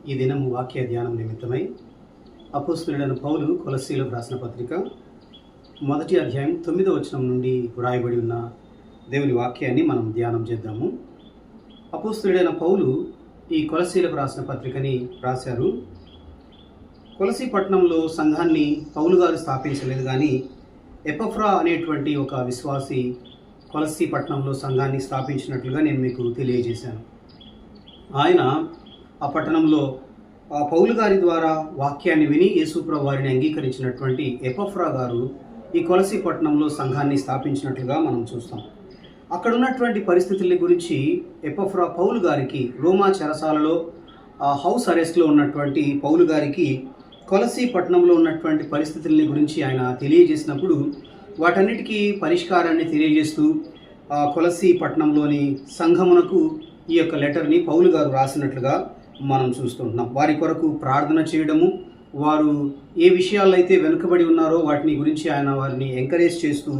ఈ దినము వాక్య ధ్యానం నిమిత్తమై అపోస్తలుడైన పౌలు కొలస్సీలకు రాసిన పత్రిక 1వ అధ్యాయం 9వ వచనం నుండి వ్రాయబడి ఉన్న దేవుని వాక్యాన్ని మనం ధ్యానం చేద్దాము. అపోస్తలుడైన పౌలు ఈ కొలస్సీలకు రాసిన పత్రికని రాశారు. కొలసీ పట్టణంలో సంఘాన్ని పౌలు గారు స్థాపించలేదు, కానీ ఎపఫ్రా అనేటువంటి ఒక విశ్వాసి కొలసీ పట్టణంలో సంఘాన్ని స్థాపించినట్లుగా నేను మీకు తెలియజేశాను. ఆయన ఆ పట్టణంలో పౌలు గారి ద్వారా వాక్యాన్ని విని యేసుప్రభు వారిని అంగీకరించినటువంటి ఎపఫ్రా గారు ఈ కొలసీ పట్టణంలో సంఘాన్ని స్థాపించినట్లుగా మనం చూస్తాం. అక్కడ ఉన్నటువంటి పరిస్థితుల గురించి ఎపఫ్రా పౌలు గారికి రోమా చెరసాలలో హౌస్ అరెస్ట్లో ఉన్నటువంటి పౌలు గారికి కొలసీ పట్టణంలో ఉన్నటువంటి పరిస్థితుల గురించి ఆయన తెలియజేసినప్పుడు వాటన్నిటికీ పరిష్కారాన్ని తెలియజేస్తూ కొలసీ పట్టణంలోని సంఘమునకు ఈ యొక్క లెటర్ని పౌలు గారు రాసినట్లుగా మనం చూస్తుంటున్నాం. వారి కొరకు ప్రార్థన చేయడము, వారు ఏ విషయాల్లో అయితే వెనుకబడి ఉన్నారో వాటిని గురించి ఆయన వారిని ఎంకరేజ్ చేస్తూ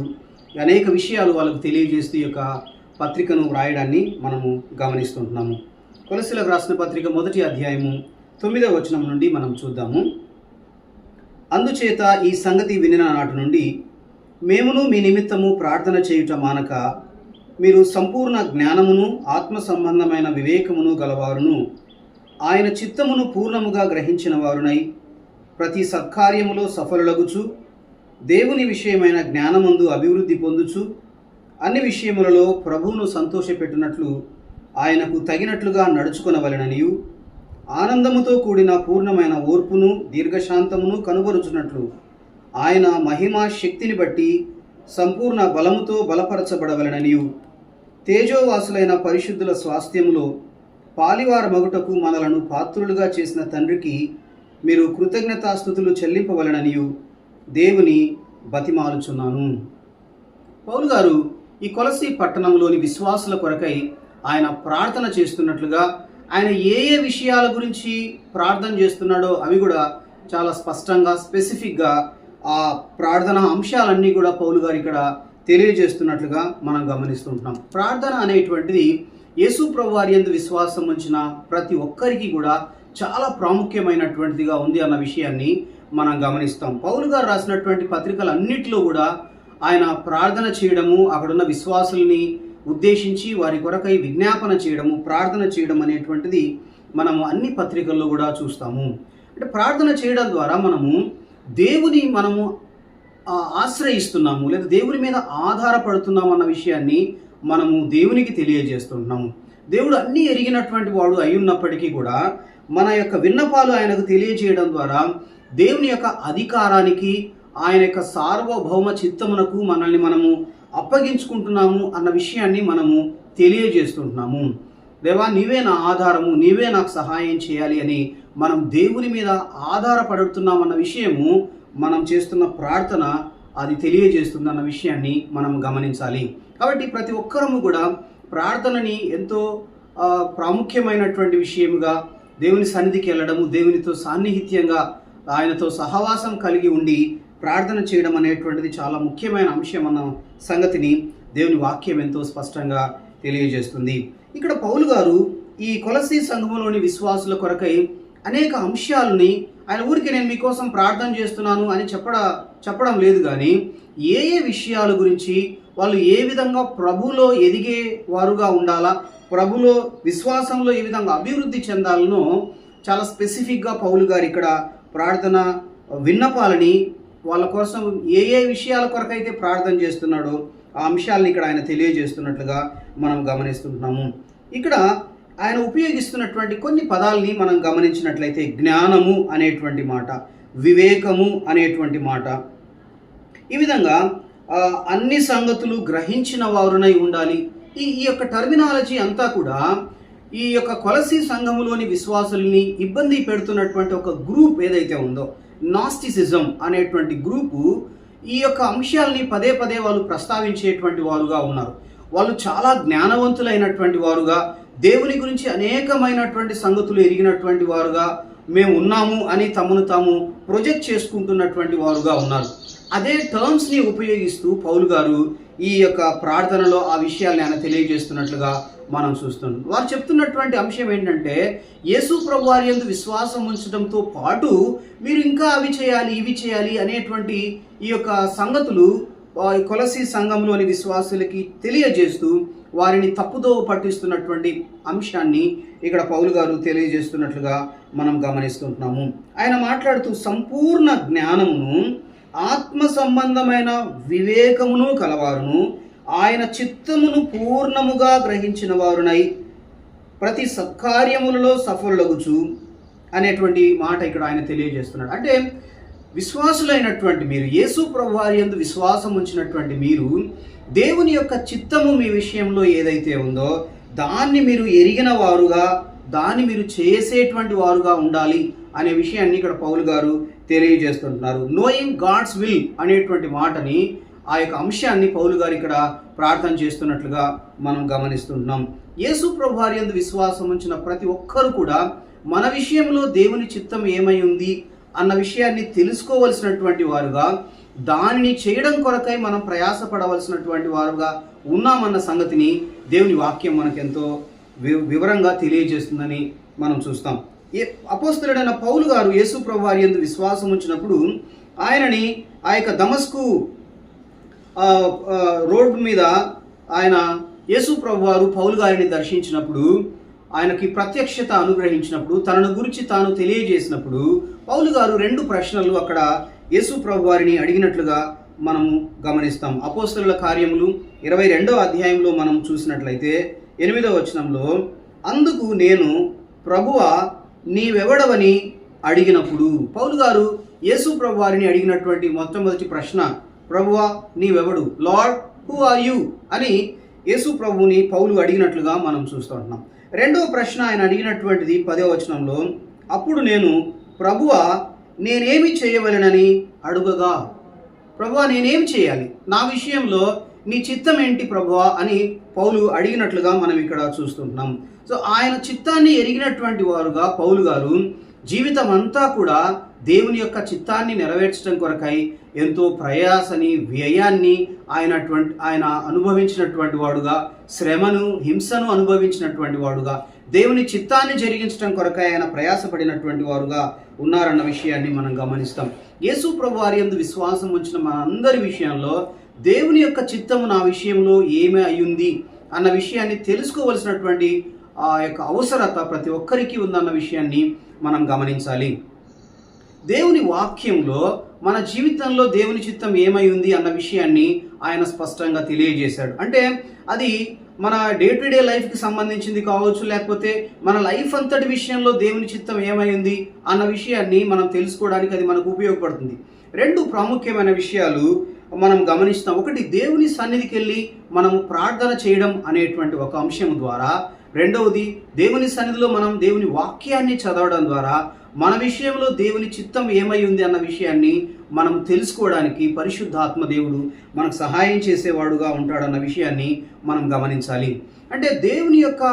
అనేక విషయాలు వాళ్ళకు తెలియజేస్తూ ఈ యొక్క పత్రికను వ్రాయడాన్ని మనము గమనిస్తుంటున్నాము. కొలస్సీలకు రాసిన పత్రిక 1వ అధ్యాయము 9వ వచనం నుండి మనం చూద్దాము. అందుచేత ఈ సంగతి వినిన నాటి నుండి మేమును మీ నిమిత్తము ప్రార్థన చేయుట మానక మీరు సంపూర్ణ జ్ఞానమును ఆత్మ సంబంధమైన వివేకమును గలవారును ఆయన చిత్తమును పూర్ణముగా గ్రహించిన వారునై ప్రతి సత్కార్యములో సఫలులగుచు దేవుని విషయమైన జ్ఞానమందు అభివృద్ధి పొందుచు అన్ని విషయములలో ప్రభువును సంతోషపెట్టునట్లు ఆయనకు తగినట్లుగా నడుచుకొనవలెననియు ఆనందముతో కూడిన పూర్ణమైన ఓర్పును దీర్ఘశాంతమును కనుగొనుచున్నట్లు ఆయన మహిమా శక్తిని బట్టి సంపూర్ణ బలముతో బలపరచబడవలెననియు తేజోవాసులైన పరిశుద్ధుల స్వాస్థ్యములో పాలివార మగుటకు మనలను పాత్రులుగా చేసిన తండ్రికి మీరు కృతజ్ఞతాస్తుతులు చెల్లింపవలెననియు దేవుని బతిమాలుచున్నాను. పౌలు గారు ఈ కొలసీ పట్టణంలోని విశ్వాసుల కొరకై ఆయన ప్రార్థన చేస్తున్నట్లుగా, ఆయన ఏ ఏ విషయాల గురించి ప్రార్థన చేస్తున్నాడో అవి కూడా చాలా స్పష్టంగా స్పెసిఫిక్గా ఆ ప్రార్థన అంశాలన్నీ కూడా పౌలు గారు ఇక్కడ తెలియజేస్తున్నట్లుగా మనం గమనిస్తుంటున్నాం. ప్రార్థన అనేటువంటిది యేసు ప్రభు వారి యందు విశ్వాసం ఉంచిన ప్రతి ఒక్కరికి కూడా చాలా ప్రాముఖ్యమైనటువంటిదిగా ఉంది అన్న విషయాన్ని మనం గమనిస్తాం. పౌలు గారు రాసినటువంటి పత్రికలన్నిటిలో కూడా ఆయన ప్రార్థన చేయడము, అక్కడున్న విశ్వాసుల్ని ఉద్దేశించి వారి కొరకై విజ్ఞాపన చేయడము, ప్రార్థన చేయడం అనేటువంటిది మనము అన్ని పత్రికల్లో కూడా చూస్తాము. అంటే ప్రార్థన చేయడం ద్వారా మనము ఆశ్రయిస్తున్నాము, లేదా దేవుని మీద ఆధారపడుతున్నాము అన్న విషయాన్ని మనము దేవునికి తెలియజేస్తున్నాము. దేవుడు అన్నీ ఎరిగినటువంటి వాడు అయి ఉన్నప్పటికీ కూడా మన యొక్క విన్నపాలు ఆయనకు తెలియజేయడం ద్వారా దేవుని యొక్క అధికారానికి, ఆయన యొక్క సార్వభౌమ చిత్తమునకు మనల్ని మనము అప్పగించుకుంటున్నాము అన్న విషయాన్ని మనము తెలియజేస్తుంటున్నాము. దేవా, నీవే నా ఆధారము, నీవే నాకు సహాయం చేయాలి అని మనం దేవుని మీద ఆధారపడుతున్నామన్న విషయము మనం చేస్తున్న ప్రార్థన అది తెలియజేస్తుందన్న విషయాన్ని మనం గమనించాలి. కాబట్టి ప్రతి ఒక్కరము కూడా ప్రార్థనని ఎంతో ప్రాముఖ్యమైనటువంటి విషయముగా దేవుని సన్నిధికి వెళ్ళడము, దేవునితో సాన్నిహిత్యంగా ఆయనతో సహవాసం కలిగి ఉండి ప్రార్థన చేయడం అనేటువంటిది చాలా ముఖ్యమైన అంశం అన్న సంగతిని దేవుని వాక్యం ఎంతో స్పష్టంగా తెలియజేస్తుంది. ఇక్కడ పౌలు గారు ఈ కొలసీ సంఘములోని విశ్వాసుల కొరకై అనేక అంశాలని ఆయన ఊరికి నేను మీకోసం ప్రార్థన చేస్తున్నాను అని చెప్పడం లేదు, కానీ ఏ ఏ విషయాల గురించి వాళ్ళు ఏ విధంగా ప్రభులో ఎదిగే వారుగా ఉండాలా, ప్రభులో విశ్వాసంలో ఏ విధంగా అభివృద్ధి చెందాలనో చాలా స్పెసిఫిక్గా పౌలు గారు ఇక్కడ ప్రార్థన విన్నపాలని, వాళ్ళ కోసం ఏ ఏ విషయాల కొరకైతే ప్రార్థన చేస్తున్నాడో ఆ అంశాలను ఇక్కడ ఆయన తెలియజేస్తున్నట్లుగా మనం గమనిస్తుంటున్నాము. ఇక్కడ ఆయన ఉపయోగిస్తున్నటువంటి కొన్ని పదాలని మనం గమనించినట్లయితే జ్ఞానము అనేటువంటి మాట, వివేకము అనేటువంటి మాట, ఈ విధంగా అన్ని సంగతులు గ్రహించిన వారునై ఉండాలి. ఈ యొక్క టర్మినాలజీ అంతా కూడా ఈ యొక్క కొలసీ సంఘములోని విశ్వాసుల్ని ఇబ్బంది పెడుతున్నటువంటి ఒక గ్రూప్ ఏదైతే ఉందో, నాస్టిసిజం అనేటువంటి గ్రూపు, ఈ యొక్క అంశాలని పదే పదే వాళ్ళు ప్రస్తావించేటువంటి వారుగా ఉన్నారు. వాళ్ళు చాలా జ్ఞానవంతులైనటువంటి వారుగా, దేవుని గురించి అనేకమైనటువంటి సంగతులు ఎరిగినటువంటి వారుగా మేము ఉన్నాము అని తమను తాము ప్రొజెక్ట్ చేసుకుంటున్నటువంటి వారుగా ఉన్నారు. అదే టర్మ్స్ని ఉపయోగిస్తూ పౌలు గారు ఈ యొక్క ప్రార్థనలో ఆ విషయాల్ని ఆయన తెలియజేస్తున్నట్లుగా మనం చూస్తున్నాం. వారు చెప్తున్నటువంటి అంశం ఏంటంటే, యేసు ప్రభువారి యందు విశ్వాసం ఉంచడంతో పాటు మీరు ఇంకా అవి చేయాలి, ఇవి చేయాలి అనేటువంటి ఈ యొక్క సంగతులు కొలసీ సంఘంలోని విశ్వాసులకి తెలియజేస్తూ వారిని తప్పుదోవ పట్టిస్తున్నటువంటి అంశాన్ని ఇక్కడ పౌలు గారు తెలియజేస్తున్నట్లుగా మనం గమనిస్తుంటున్నాము. ఆయన మాట్లాడుతూ సంపూర్ణ జ్ఞానమును, ఆత్మ సంబంధమైన వివేకమును కలవారును, ఆయన చిత్తమును పూర్ణముగా గ్రహించిన వారునై ప్రతి సత్కార్యములలో సఫలులగుచు అనేటువంటి మాట ఇక్కడ ఆయన తెలియజేస్తున్నాడు. అంటే విశ్వాసులైనటువంటి మీరు, యేసు ప్రభువారి యందు విశ్వాసం ఉంచినటువంటి మీరు, దేవుని యొక్క చిత్తము మీ విషయంలో ఏదైతే ఉందో దాన్ని మీరు ఎరిగిన వారుగా, దాన్ని మీరు చేసేటువంటి వారుగా ఉండాలి అనే విషయాన్ని ఇక్కడ పౌలు గారు తెలియజేస్తుంటున్నారు. నోయింగ్ గాడ్స్ విల్ అనేటువంటి మాటని, ఆ యొక్క అంశాన్ని పౌలు గారు ఇక్కడ ప్రార్థన చేస్తున్నట్లుగా మనం గమనిస్తున్నాం. యేసు ప్రభువారి యందు విశ్వాసం ఉంచిన ప్రతి ఒక్కరు కూడా మన విషయంలో దేవుని చిత్తం ఏమై ఉంది అన్న విషయాన్ని తెలుసుకోవలసినటువంటి వారుగా, దానిని చేయడం కొరకై మనం ప్రయాసపడవలసినటువంటి వారుగా ఉన్నామన్న సంగతిని దేవుని వాక్యం మనకెంతో వివరంగా తెలియజేస్తుందని మనం చూస్తాం. అపోస్తలుడైన పౌలు గారు యేసు ప్రభువారి యందు విశ్వాసం ఉంచినప్పుడు ఆయనని ఆ యొక్క దమస్కు రోడ్డు మీద ఆయన యేసు ప్రభువారు పౌలు గారిని దర్శించినప్పుడు, ఆయనకి ప్రత్యక్షత అనుగ్రహించినప్పుడు, తనను గురించి తాను తెలియజేసినప్పుడు పౌలు గారు 2 ప్రశ్నలు అక్కడ యేసు ప్రభువారిని అడిగినట్లుగా మనం గమనిస్తాం. అపోస్తలుల కార్యములు 22వ అధ్యాయంలో మనం చూసినట్లయితే 8వ వచనంలో, అందుకు నేను ప్రభువా నీవెవడవని అడిగినప్పుడు, పౌలు గారు యేసు ప్రభువారిని అడిగినటువంటి మొట్టమొదటి ప్రశ్న, ప్రభువా నీవెవడు, లార్డ్ హూ ఆర్ యు అని యేసు ప్రభువుని పౌలు అడిగినట్లుగా మనం చూస్తూ ఉంటున్నాం. 2వ ప్రశ్న ఆయన అడిగినటువంటిది 10వ వచనంలో, అప్పుడు నేను ప్రభువా నేనేమి చేయవలెనని అడుగగా, ప్రభువా నేనేం చేయాలి, నా విషయంలో నీ చిత్తం ఏంటి ప్రభువా అని పౌలు అడిగినట్లుగా మనం ఇక్కడ చూస్తుంటున్నాం. సో ఆయన చిత్తాన్ని ఎరిగినటువంటి వారుగా పౌలు గారు జీవితం అంతా కూడా దేవుని యొక్క చిత్తాన్ని నెరవేర్చడం కొరకై ఎంతో ప్రయాసని, వ్యయాన్ని ఆయన అనుభవించినటువంటి వాడుగా, శ్రమను, హింసను అనుభవించినటువంటి వాడుగా, దేవుని చిత్తాన్ని జరిగించడం కొరకై ఆయన ప్రయాసపడినటువంటి వారుగా ఉన్నారన్న విషయాన్ని మనం గమనిస్తాం. యేసు ప్రభువారి యందు విశ్వాసం ఉంచిన మనందరి విషయంలో దేవుని యొక్క చిత్తము నా విషయంలో ఏమి అయ్యింది అన్న విషయాన్ని తెలుసుకోవలసినటువంటి ఆ యొక్క అవసరత ప్రతి ఒక్కరికి ఉందన్న విషయాన్ని మనం గమనించాలి. దేవుని వాక్యంలో మన జీవితంలో దేవుని చిత్తం ఏమై ఉంది అన్న విషయాన్ని ఆయన స్పష్టంగా తెలియజేశాడు. అంటే అది మన డే టు డే లైఫ్కి సంబంధించింది కావచ్చు, లేకపోతే మన లైఫ్ అంతటి విషయంలో దేవుని చిత్తం ఏమై ఉంది అన్న విషయాన్ని మనం తెలుసుకోవడానికి అది మనకు ఉపయోగపడుతుంది. 2 ప్రాముఖ్యమైన విషయాలు మనం గమనిస్తాం. ఒకటి, దేవుని సన్నిధికి వెళ్ళి మనము ప్రార్థన చేయడం అనేటువంటి ఒక అంశం ద్వారా. రెండవది, దేవుని సన్నిధిలో మనం దేవుని వాక్యాన్ని చదవడం ద్వారా మన విషయంలో దేవుని చిత్తం ఏమై ఉంది అన్న విషయాన్ని మనం తెలుసుకోవడానికి పరిశుద్ధాత్మ దేవుడు మనకు సహాయం చేసేవాడుగా ఉంటాడన్న విషయాన్ని మనం గమనించాలి. అంటే దేవుని యొక్క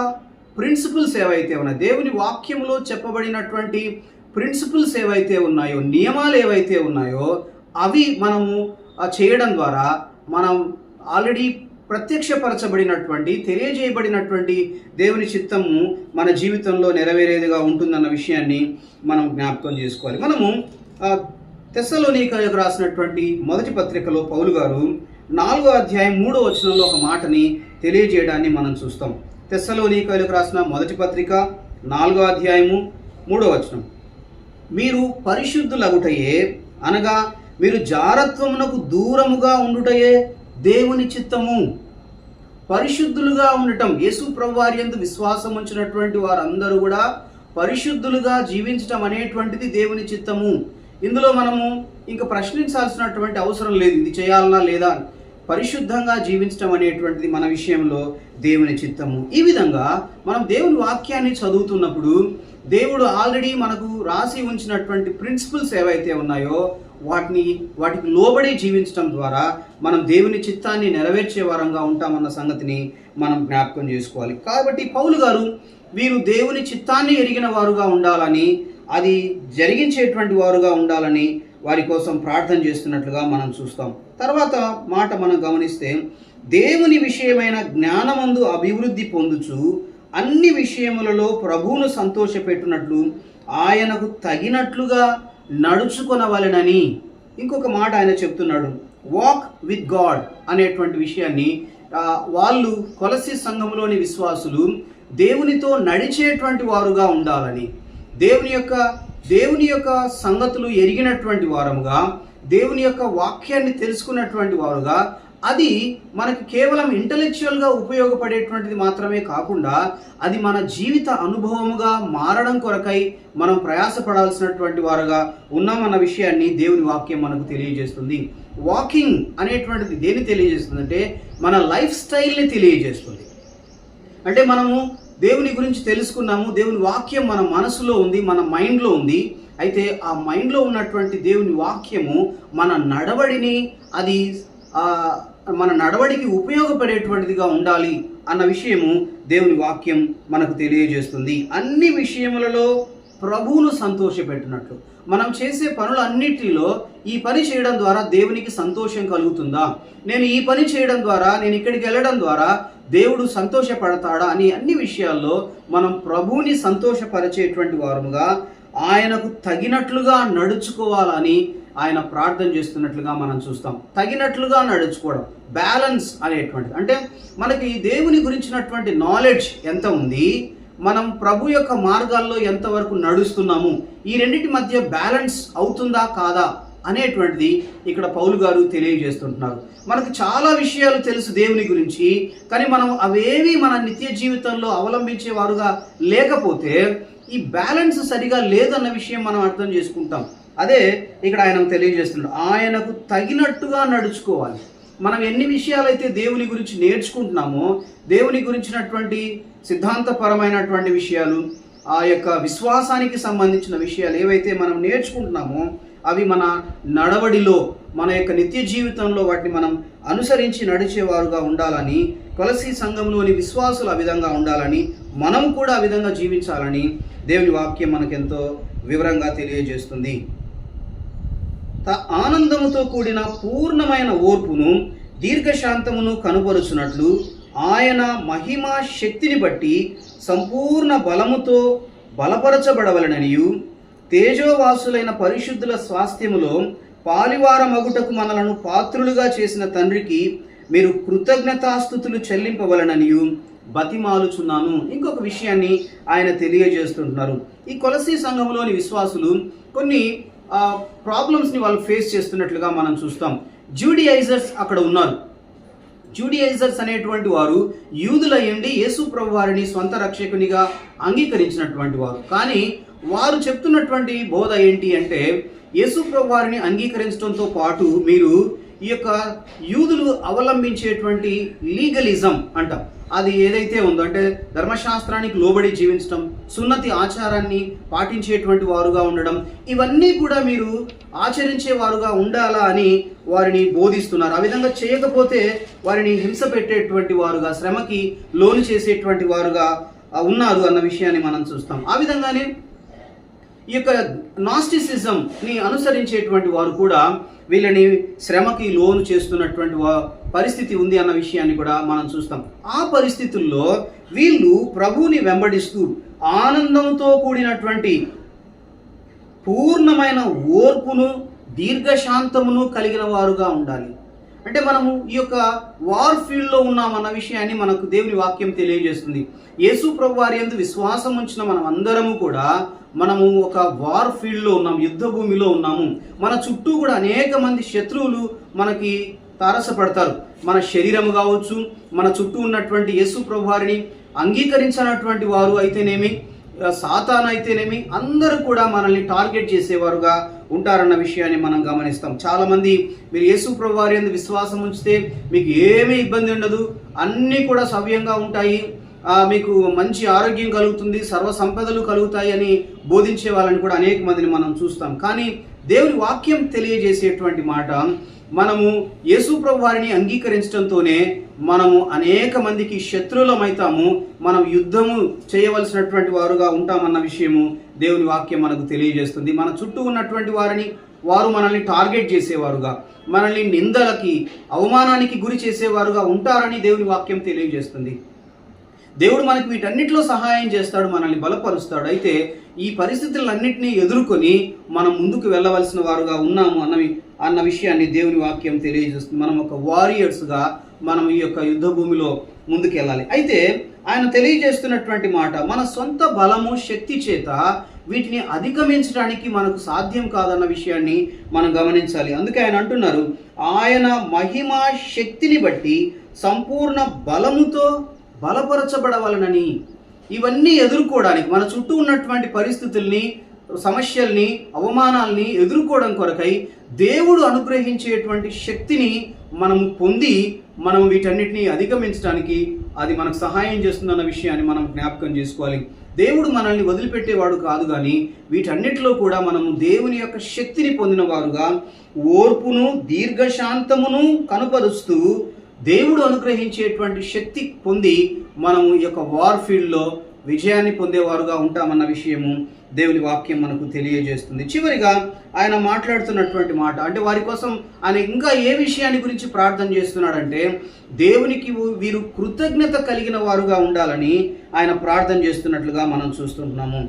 ప్రిన్సిపల్స్ ఏవైతే ఉన్నాయో, దేవుని వాక్యంలో చెప్పబడినటువంటి ప్రిన్సిపల్స్ ఏవైతే ఉన్నాయో, నియమాలు ఏవైతే ఉన్నాయో అవి మనము చేయడం ద్వారా మనం ఆల్రెడీ ప్రత్యక్షపరచబడినటువంటి, తెలియజేయబడినటువంటి దేవుని చిత్తము మన జీవితంలో నెరవేరేదిగా ఉంటుందన్న విషయాన్ని మనం జ్ఞాపకం చేసుకోవాలి. మనము తెస్సలోనికలకు రాసినటువంటి మొదటి పత్రికలో పౌలు గారు 4వ అధ్యాయం 3వ వచనంలో ఒక మాటని తెలియజేయడాన్ని మనం చూస్తాం. తెస్సలోనికలకు రాసిన మొదటి పత్రిక 4వ అధ్యాయము 3వ వచనం, మీరు పరిశుద్ధులగుటయే, అనగా మీరు జారత్వమునకు దూరముగా ఉండుటయే దేవుని చిత్తము. పరిశుద్ధులుగా ఉండటం, యేసు ప్రభువారి యందు విశ్వాసం ఉంచినటువంటి వారందరూ కూడా పరిశుద్ధులుగా జీవించటం అనేటువంటిది దేవుని చిత్తము. ఇందులో మనము ఇంకా ప్రశ్నించాల్సినటువంటి అవసరం లేదు, ఇది చేయాలన్నా లేదా. పరిశుద్ధంగా జీవించటం అనేటువంటిది మన విషయంలో దేవుని చిత్తము. ఈ విధంగా మనం దేవుని వాక్యాన్ని చదువుతున్నప్పుడు దేవుడు ఆల్రెడీ మనకు రాసి ఉంచినటువంటి ప్రిన్సిపల్స్ ఏవైతే ఉన్నాయో వాటికి లోబడి జీవించడం ద్వారా మనం దేవుని చిత్తాన్ని నెరవేర్చే వారంగా ఉంటామన్న సంగతిని మనం జ్ఞాపకం చేసుకోవాలి. కాబట్టి పౌలు గారు వీరు దేవుని చిత్తాన్ని ఎరిగిన వారుగా ఉండాలని, అది జరిగించేటువంటి వారుగా ఉండాలని వారి కోసం ప్రార్థన చేస్తున్నట్లుగా మనం చూస్తాం. తర్వాత మాట మనం గమనిస్తే, దేవుని విషయమైన జ్ఞానమందు అభివృద్ధి పొందుచు అన్ని విషయములలో ప్రభువును సంతోషపెట్టునట్లు ఆయనకు తగినట్లుగా నడుచుకొనవలెనని. ఇంకొక మాట ఆయన చెప్తున్నాడు, వాక్ విత్ గాడ్ అనేటువంటి విషయాన్ని. వాళ్ళు కొలస్సీ సంఘంలోని విశ్వాసులు దేవునితో నడిచేటువంటి వారుగా ఉండాలని, దేవుని యొక్క సంగతులు ఎరిగినటువంటి వారుగా, దేవుని యొక్క వాక్యాన్ని తెలుసుకున్నటువంటి వారుగా, అది మనకి కేవలం ఇంటలెక్చువల్గా ఉపయోగపడేటువంటిది మాత్రమే కాకుండా అది మన జీవిత అనుభవముగా మారడం కొరకై మనం ప్రయాసపడాల్సినటువంటి వారుగా ఉన్నామన్న విషయాన్ని దేవుని వాక్యం మనకు తెలియజేస్తుంది. వాకింగ్ అనేటువంటిది దేన్ని తెలియజేస్తుందంటే మన లైఫ్ స్టైల్ని తెలియజేస్తుంది. అంటే మనము దేవుని గురించి తెలుసుకున్నాము, దేవుని వాక్యం మన మనసులో ఉంది, మన మైండ్లో ఉంది. అయితే ఆ మైండ్లో ఉన్నటువంటి దేవుని వాక్యము మన నడవడిని, అది మన నడవడికి ఉపయోగపడేటువంటిదిగా ఉండాలి అన్న విషయము దేవుని వాక్యం మనకు తెలియజేస్తుంది. అన్ని విషయములలో ప్రభువును సంతోషపెట్టినట్లు, మనం చేసే పనులన్నిటిలో ఈ పని చేయడం ద్వారా దేవునికి సంతోషం కలుగుతుందా, నేను ఈ పని చేయడం ద్వారా, నేను ఇక్కడికి వెళ్ళడం ద్వారా దేవుడు సంతోషపడతాడా అని అన్ని విషయాల్లో మనం ప్రభువుని సంతోషపరిచేటువంటి వారుగా, ఆయనకు తగినట్లుగా నడుచుకోవాలని ఆయన ప్రార్థన చేస్తున్నట్లుగా మనం చూస్తాం. తగినట్లుగా నడుచుకోవడం, బ్యాలెన్స్ అనేటువంటిది. అంటే మనకి దేవుని గురించినటువంటి నాలెడ్జ్ ఎంత ఉంది, మనం ప్రభు యొక్క మార్గాల్లో ఎంతవరకు నడుస్తున్నాము, ఈ రెండింటి మధ్య బ్యాలెన్స్ అవుతుందా కాదా అనేటువంటిది ఇక్కడ పౌలు గారు తెలియజేస్తుంటున్నారు. మనకు చాలా విషయాలు తెలుసు దేవుని గురించి, కానీ మనం అవేవి మన నిత్య జీవితంలో అవలంబించే వారుగా లేకపోతే ఈ బ్యాలెన్స్ సరిగా లేదన్న విషయం మనం అర్థం చేసుకుంటాం. అదే ఇక్కడ ఆయన తెలియజేస్తున్నాడు, ఆయనకు తగినట్టుగా నడుచుకోవాలి. మనం ఎన్ని విషయాలైతే దేవుని గురించి నేర్చుకుంటున్నామో, దేవుని గురించినటువంటి సిద్ధాంతపరమైనటువంటి విషయాలు, ఆ యొక్క విశ్వాసానికి సంబంధించిన విషయాలు ఏవైతే మనం నేర్చుకుంటున్నామో అవి మన నడవడిలో, మన యొక్క నిత్య జీవితంలో వాటిని మనం అనుసరించి నడిచేవారుగా ఉండాలని, కొలస్సీ సంఘంలోని విశ్వాసులు ఆ విధంగా ఉండాలని, మనం కూడా ఆ విధంగా జీవించాలని దేవుని వాక్యం మనకెంతో వివరంగా తెలియజేస్తుంది. ఆనందముతో కూడిన పూర్ణమైన ఓర్పును దీర్ఘశాంతమును కనుపరుచున్నట్లు ఆయన మహిమా శక్తిని బట్టి సంపూర్ణ బలముతో బలపరచబడవలననియు, తేజోవాసులైన పరిశుద్ధుల స్వాస్థ్యములో పాలివారమగుటకు మనలను పాత్రులుగా చేసిన తండ్రికి మీరు కృతజ్ఞతాస్తుతులు చెల్లింపవలననియు బతిమాలుచున్నాను. ఇంకొక విషయాన్ని ఆయన తెలియజేస్తుంటున్నారు. ఈ కొలస్సీ సంఘంలోని విశ్వాసులు కొన్ని ప్రాబ్లమ్స్ని వాళ్ళు ఫేస్ చేస్తున్నట్లుగా మనం చూస్తాం. జూడియైజర్స్ అక్కడ ఉన్నారు. జూడియైజర్స్ అనేటువంటి వారు యూదులయ్యండి యేసు ప్రభు వారిని స్వంత రక్షకునిగా అంగీకరించినటువంటి వారు. కానీ వారు చెప్తున్నటువంటి బోధ ఏంటి అంటే, యేసు ప్రభు వారిని అంగీకరించడంతో పాటు మీరు ఈ యొక్క యూదులు అవలంబించేటువంటి లీగలిజం అంటాం, అది ఏదైతే ఉందో అంటే ధర్మశాస్త్రానికి లోబడి జీవించడం, సున్నతి ఆచారాన్ని పాటించేటువంటి వారుగా ఉండడం, ఇవన్నీ కూడా మీరు ఆచరించే వారుగా ఉండాలా అని వారిని బోధిస్తున్నారు. ఆ విధంగా చేయకపోతే వారిని హింస పెట్టేటువంటి వారుగా, శ్రమకి లోను చేసేటువంటి వారుగా ఉన్నారు అన్న విషయాన్ని మనం చూస్తాం. ఆ విధంగానే ఈ యొక్క నాస్టిసిజంని అనుసరించేటువంటి వారు కూడా వీళ్ళని శ్రమకి లోను చేస్తున్నటువంటి పరిస్థితి ఉంది అన్న విషయాన్ని కూడా మనం చూస్తాం. ఆ పరిస్థితుల్లో వీళ్ళు ప్రభువుని వెంబడిస్తూ ఆనందంతో కూడినటువంటి పూర్ణమైన ఓర్పును దీర్ఘశాంతమును కలిగిన వారుగా ఉండాలి. అంటే మనము ఈ యొక్క వార్ ఫీల్డ్లో ఉన్నామన్న విషయాన్ని మనకు దేవుని వాక్యం తెలియజేస్తుంది. యేసు ప్రభు వారి యందు విశ్వాసం ఉంచిన మనం అందరము కూడా మనము ఒక వార్ ఫీల్డ్లో ఉన్నాం, యుద్ధ భూమిలో ఉన్నాము. మన చుట్టూ కూడా అనేక మంది శత్రువులు మనకి తారసపడతారు. మన శరీరము కావచ్చు, మన చుట్టూ ఉన్నటువంటి యేసు ప్రభు వారిని అంగీకరించినటువంటి వారు అయితేనేమి, సాతాను అయితేనేమి, అందరూ కూడా మనల్ని టార్గెట్ చేసేవారుగా ఉంటారన్న విషయాన్ని మనం గమనిస్తాం. చాలామంది మీరు యేసు ప్రభు వారి యందు విశ్వాసం ఉంచితే మీకు ఏమీ ఇబ్బంది ఉండదు, అన్నీ కూడా సవ్యంగా ఉంటాయి, మీకు మంచి ఆరోగ్యం కలుగుతుంది, సర్వ సంపదలు కలుగుతాయి అని బోధించే వాళ్ళని కూడా అనేక మందిని మనం చూస్తాం. కానీ దేవుని వాక్యం తెలియజేసేటువంటి మాట, మనము యేసు ప్రభు వారిని అంగీకరించడంతోనే మనము అనేక మందికి శత్రువులమైతాము, మనం యుద్ధము చేయవలసినటువంటి వారుగా ఉంటామన్న విషయము దేవుని వాక్యం మనకు తెలియజేస్తుంది. మన చుట్టూ ఉన్నటువంటి వారిని వారు మనల్ని టార్గెట్ చేసేవారుగా, మనల్ని నిందలకి అవమానానికి గురి చేసేవారుగా ఉంటారని దేవుని వాక్యం తెలియజేస్తుంది. దేవుడు మనకి వీటన్నిటిలో సహాయం చేస్తాడు, మనల్ని బలపరుస్తాడు. అయితే ఈ పరిస్థితులన్నింటినీ ఎదుర్కొని మనం ముందుకు వెళ్ళవలసిన వారుగా ఉన్నాము అన్న విషయాన్ని దేవుని వాక్యం తెలియజేస్తుంది. మనం ఒక వారియర్స్గా మనం ఈ యొక్క యుద్ధ భూమిలో ముందుకెళ్ళాలి. అయితే ఆయన తెలియజేస్తున్నటువంటి మాట, మన సొంత బలము శక్తి చేత వీటిని అధిగమించడానికి మనకు సాధ్యం కాదన్న విషయాన్ని మనం గమనించాలి. అందుకే ఆయన అంటున్నారు, ఆయన మహిమా శక్తిని బట్టి సంపూర్ణ బలముతో బలపరచబడవలనని. ఇవన్నీ ఎదుర్కోవడానికి, మన చుట్టూ ఉన్నటువంటి పరిస్థితుల్ని, సమస్యల్ని, అవమానాల్ని ఎదుర్కోవడం కొరకై దేవుడు అనుగ్రహించేటువంటి శక్తిని మనము పొంది మనం వీటన్నిటిని అధిగమించడానికి అది మనకు సహాయం చేస్తుందన్న విషయాన్ని మనం జ్ఞాపకం చేసుకోవాలి. దేవుడు మనల్ని వదిలిపెట్టేవాడు కాదు, కానీ వీటన్నిటిలో కూడా మనము దేవుని యొక్క శక్తిని పొందిన వారుగా ఓర్పును దీర్ఘశాంతమును కనుపరుస్తూ దేవుడు అనుగ్రహించేటువంటి శక్తి పొంది మనము ఈ యొక్క వార్ఫీల్డ్లో విజయాన్ని పొందేవారుగా ఉంటామన్న విషయము దేవుని వాక్యం మనకు తెలియజేస్తుంది. చివరిగా ఆయన మాట్లాడుతున్నటువంటి మాట, అంటే వారి కోసం ఆయన ఇంకా ఏ విషయాన్ని గురించి ప్రార్థన చేస్తున్నాడంటే, దేవునికి వీరు కృతజ్ఞత కలిగిన వారుగా ఉండాలని ఆయన ప్రార్థన చేస్తున్నట్లుగా మనం చూస్తుంటున్నాము.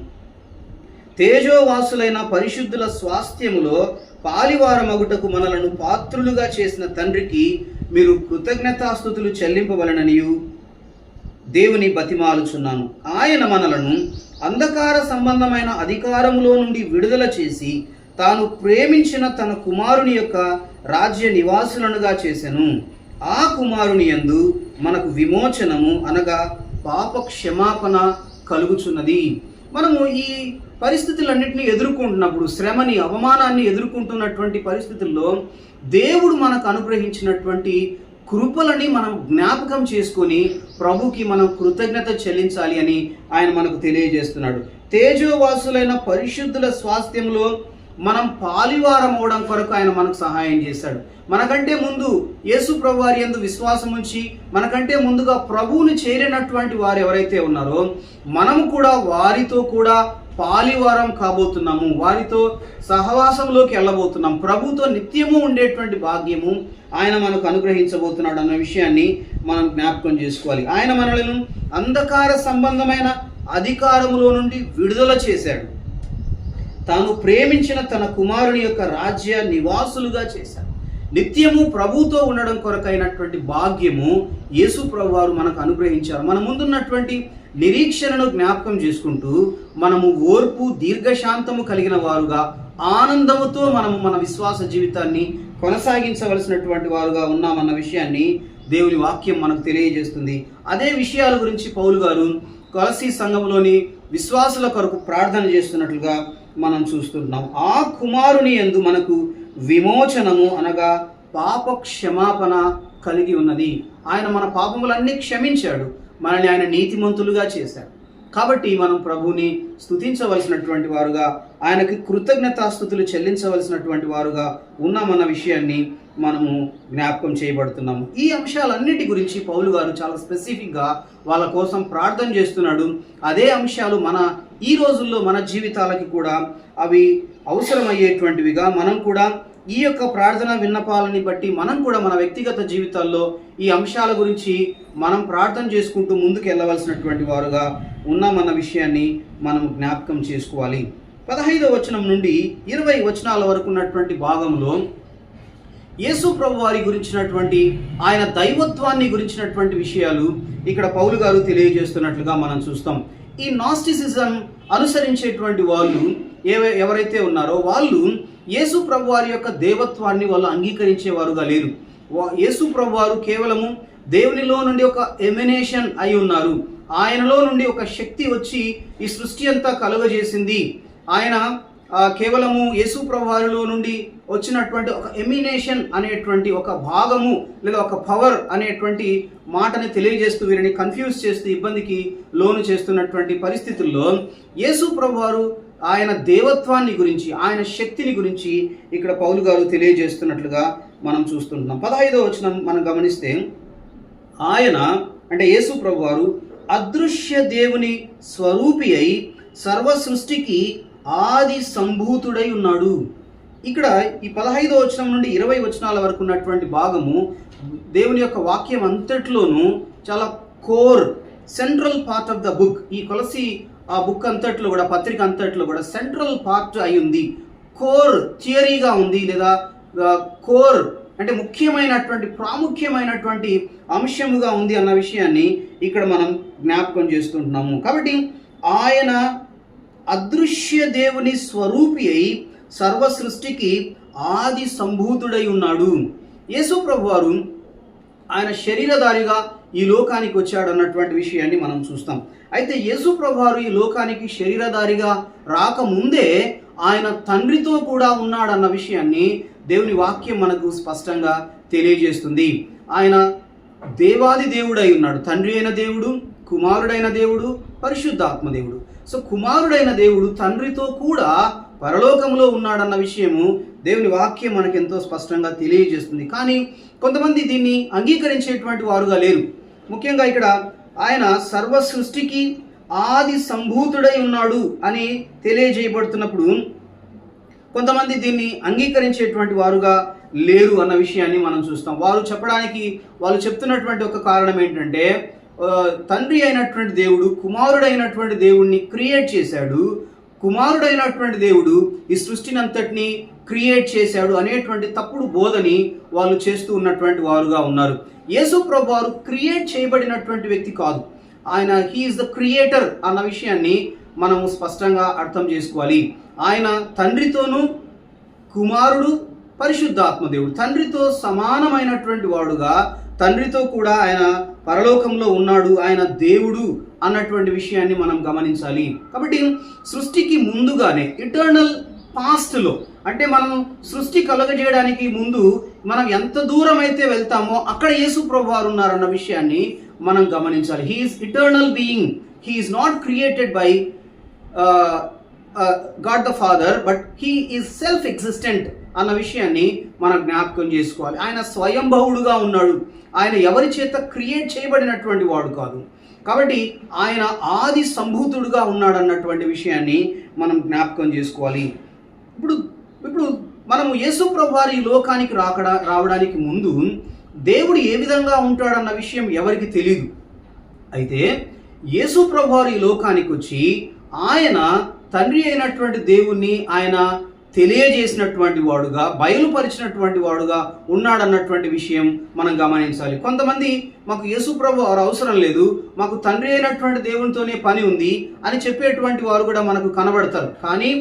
తేజోవాసులైన పరిశుద్ధుల స్వాస్థ్యములో పాలివారమగుటకు మనలను పాత్రులుగా చేసిన తండ్రికి మీరు కృతజ్ఞతాస్తుతులు చెల్లింపవలననియు దేవుని బతిమాలుచున్నాను. ఆయన మనలను అంధకార సంబంధమైన అధికారములో నుండి విడుదల చేసి తాను ప్రేమించిన తన కుమారుని యొక్క రాజ్య నివాసులనుగా చేసెను. ఆ కుమారుని యందు మనకు విమోచనము అనగా పాప క్షమాపణ కలుగుచున్నది. మనము ఈ పరిస్థితులన్నింటినీ ఎదుర్కొంటున్నప్పుడు, శ్రమని, అవమానాన్ని ఎదుర్కొంటున్నటువంటి పరిస్థితుల్లో దేవుడు మనకు అనుగ్రహించినటువంటి కృపలని మనం జ్ఞాపకం చేసుకొని ప్రభుకి మనం కృతజ్ఞత చెల్లించాలి అని ఆయన మనకు తెలియజేస్తున్నాడు. తేజోవాసులైన పరిశుద్ధుల స్వాస్థ్యంలో మనం పాలివారం అవడం కొరకు ఆయన మనకు సహాయం చేశాడు. మనకంటే ముందు యేసు ప్రభు వారి యందు విశ్వాసం ఉంచి మనకంటే ముందుగా ప్రభువుని చేరినటువంటి వారు ఎవరైతే ఉన్నారో మనము కూడా వారితో కూడా పాలివారం కాబోతున్నాము, వారితో సహవాసంలోకి వెళ్ళబోతున్నాం. ప్రభుతో నిత్యము ఉండేటువంటి భాగ్యము ఆయన మనకు అనుగ్రహించబోతున్నాడు అన్న విషయాన్ని మనం జ్ఞాపకం చేసుకోవాలి. ఆయన మనలను అంధకార సంబంధమైన అధికారములో నుండి విడుదల చేశాడు. తాను ప్రేమించిన తన కుమారుని యొక్క రాజ్య నివాసులుగా చేశాడు. నిత్యము ప్రభుతో ఉండడం కొరకైనటువంటి భాగ్యము యేసు ప్రభు వారు మనకు అనుగ్రహించారు. మన ముందున్నటువంటి నిరీక్షణను జ్ఞాపకం చేసుకుంటూ మనము ఓర్పు దీర్ఘశాంతము కలిగిన వారుగా ఆనందముతో మనము మన విశ్వాస జీవితాన్ని కొనసాగించవలసినటువంటి వారుగా ఉన్నామన్న విషయాన్ని దేవుని వాక్యం మనకు తెలియజేస్తుంది. అదే విషయాల గురించి పౌలు గారు కొలసీ సంఘంలోని విశ్వాసుల కొరకు ప్రార్థన చేస్తున్నట్లుగా మనం చూస్తున్నాం. ఆ కుమారుని యందు మనకు విమోచనము అనగా పాప క్షమాపణ కలిగి ఉన్నది. ఆయన మన పాపములన్నీ క్షమించాడు, మనల్ని ఆయన నీతిమంతులుగా చేశాడు. కాబట్టి మనం ప్రభువుని స్తుతించవలసినటువంటి వారుగా, ఆయనకి కృతజ్ఞతాస్తుతులు చెల్లించవలసినటువంటి వారుగా ఉన్నామన్న విషయాన్ని మనము జ్ఞాపకం చేయబడుతున్నాము. ఈ అంశాలన్నిటి గురించి పౌలు గారు చాలా స్పెసిఫిక్గా వాళ్ళ కోసం ప్రార్థన చేస్తున్నాడు. అదే అంశాలు ఈ రోజుల్లో మన జీవితాలకి కూడా అవి అవసరమయ్యేటువంటివిగా మనం కూడా ఈ యొక్క ప్రార్థన విన్నపాలని బట్టి మనం కూడా మన వ్యక్తిగత జీవితాల్లో ఈ అంశాల గురించి మనం ప్రార్థన చేసుకుంటూ ముందుకు వెళ్ళవలసినటువంటి వారుగా ఉన్నామన్న విషయాన్ని మనం జ్ఞాపకం చేసుకోవాలి. 15వ వచనం నుండి 20 వచనాల వరకు ఉన్నటువంటి భాగంలో యేసు ప్రభు వారి గురించినటువంటి ఆయన దైవత్వాన్ని గురించినటువంటి విషయాలు ఇక్కడ పౌలు గారు తెలియజేస్తున్నట్లుగా మనం చూస్తాం. ఈ నాస్టిసిజం అనుసరించేటువంటి వాళ్ళు ఎవరైతే ఉన్నారో వాళ్ళు యేసు ప్రభు వారి యొక్క దేవత్వాన్ని వాళ్ళు అంగీకరించేవారుగా లేరు. యేసు ప్రభు వారు కేవలము దేవునిలో నుండి ఒక ఎమినేషన్ అయి ఉన్నారు. ఆయనలో నుండి ఒక శక్తి వచ్చి ఈ సృష్టి అంతా కలుగజేసింది. ఆయన కేవలము యేసు ప్రభు వారిలో నుండి వచ్చినటువంటి ఒక ఎమినేషన్ అనేటువంటి ఒక భాగము లేదా ఒక పవర్ అనేటువంటి మాటని తెలియజేస్తూ వీరిని కన్ఫ్యూజ్ చేస్తూ ఇబ్బందికి లోను చేస్తున్నటువంటి పరిస్థితుల్లో యేసు ప్రభు వారు ఆయన దేవత్వాన్ని గురించి, ఆయన శక్తిని గురించి ఇక్కడ పౌలు గారు తెలియజేస్తున్నట్లుగా మనం చూస్తుంటున్నాం. 15వ వచనం మనం గమనిస్తే, ఆయన అంటే యేసు ప్రభు వారు అదృశ్య దేవుని స్వరూపి అయి సర్వ సృష్టికి ఆది సంభూతుడై ఉన్నాడు. ఇక్కడ ఈ 15వ వచనం నుండి 20 వచనాల వరకు ఉన్నటువంటి భాగము దేవుని యొక్క వాక్యం అంతట్లోనూ చాలా core central part of the book. ఈ కొలసి ఆ బుక్ అంతట్లో కూడా, పత్రిక అంతట్లో కూడా సెంట్రల్ పార్ట్ అయి ఉంది. కోర్ థియరీగా ఉంది, లేదా కోర్ అంటే ముఖ్యమైనటువంటి ప్రాముఖ్యమైనటువంటి అంశముగా ఉంది అన్న విషయాన్ని ఇక్కడ మనం జ్ఞాపకం చేస్తుంటున్నాము. కాబట్టి ఆయన అదృశ్య దేవుని స్వరూపి అయి సర్వ సృష్టికి ఆది సంభూతుడై ఉన్నాడు. యేసు ప్రభువారు ఆయన శరీరధారిగా ఈ లోకానికి వచ్చాడు అన్నటువంటి విషయాన్ని మనం చూస్తాం. అయితే యేసు ప్రభువారు ఈ లోకానికి శరీరధారిగా రాకముందే ఆయన తండ్రితో కూడా ఉన్నాడన్న విషయాన్ని దేవుని వాక్యం మనకు స్పష్టంగా తెలియజేస్తుంది. ఆయన దేవాది దేవుడై ఉన్నాడు. తండ్రి అయిన దేవుడు, కుమారుడైన దేవుడు, పరిశుద్ధాత్మ దేవుడు. సో కుమారుడైన దేవుడు తండ్రితో కూడా పరలోకంలో ఉన్నాడన్న విషయము దేవుని వాక్యం మనకు ఎంతో స్పష్టంగా తెలియజేస్తుంది. కానీ కొంతమంది దీన్ని అంగీకరించేటువంటి వారుగా లేరు. ముఖ్యంగా ఇక్కడ ఆయన సర్వ సృష్టికి ఆది సంభూతుడై ఉన్నాడు అని తెలియజేయబడుతున్నప్పుడు కొంతమంది దీన్ని అంగీకరించేటువంటి వారుగా లేరు అన్న విషయాన్ని మనం చూస్తాం. వాళ్ళు చెప్తున్నటువంటి ఒక కారణం ఏంటంటే, తండ్రి అయినటువంటి దేవుడు కుమారుడైనటువంటి దేవుడిని క్రియేట్ చేశాడు, కుమారుడైనటువంటి దేవుడు ఈ సృష్టిని అంతటిని క్రియేట్ చేశాడు అనేటువంటి తప్పుడు బోధని వాళ్ళు చేస్తూ ఉన్నటువంటి వారుగా ఉన్నారు. యేసు ప్రభువారు క్రియేట్ చేయబడినటువంటి వ్యక్తి కాదు. ఆయన హీఈస్ ద క్రియేటర్ అన్న విషయాన్ని మనము స్పష్టంగా అర్థం చేసుకోవాలి. ఆయన తండ్రితోనూ, కుమారుడు పరిశుద్ధాత్మ దేవుడు, తండ్రితో సమానమైనటువంటి వాడుగా తండ్రితో కూడా ఆయన పరలోకంలో ఉన్నాడు, ఆయన దేవుడు అన్నటువంటి విషయాన్ని మనం గమనించాలి. కాబట్టి సృష్టికి ముందుగానే ఇటర్నల్ పాస్ట్లో, అంటే మనం సృష్టి కలుగజేయడానికి ముందు మనం ఎంత దూరం అయితే వెళ్తామో అక్కడ యేసు ప్రభువారు ఉన్నారన్న విషయాన్ని మనం గమనించాలి. He's eternal being, he's not created by God the Father, but he is self existent అన్న విషయాన్ని మనం జ్ఞాపకం చేసుకోవాలి. ఆయన స్వయంభవుడుగా ఉన్నాడు. ఆయన ఎవరి చేత క్రియేట్ చేయబడినటువంటి వాడు కాదు. కాబట్టి ఆయన ఆది సంభూతుడుగా ఉన్నాడు అన్నటువంటి విషయాన్ని మనం జ్ఞాపకం చేసుకోవాలి. ఇప్పుడు మనము యేసు ప్రభువారు ఈ లోకానికి రావడానికి ముందు దేవుడు ఏ విధంగా ఉంటాడన్న విషయం ఎవరికి తెలియదు. అయితే యేసు ప్రభువారు ఈ లోకానికి వచ్చి ఆయన తండ్రి అయినటువంటి దేవుణ్ణి ఆయన తెలియజేసినటువంటి వాడుగా, బయలుపరిచినటువంటి వాడుగా ఉన్నాడన్నటువంటి విషయం మనం గమనించాలి. కొంతమంది మాకు యేసు ప్రభువారు అవసరం లేదు, మాకు తండ్రి అయినటువంటి దేవునితోనే పని ఉంది అని చెప్పేటువంటి వారు కూడా మనకు కనబడతారు. కానీ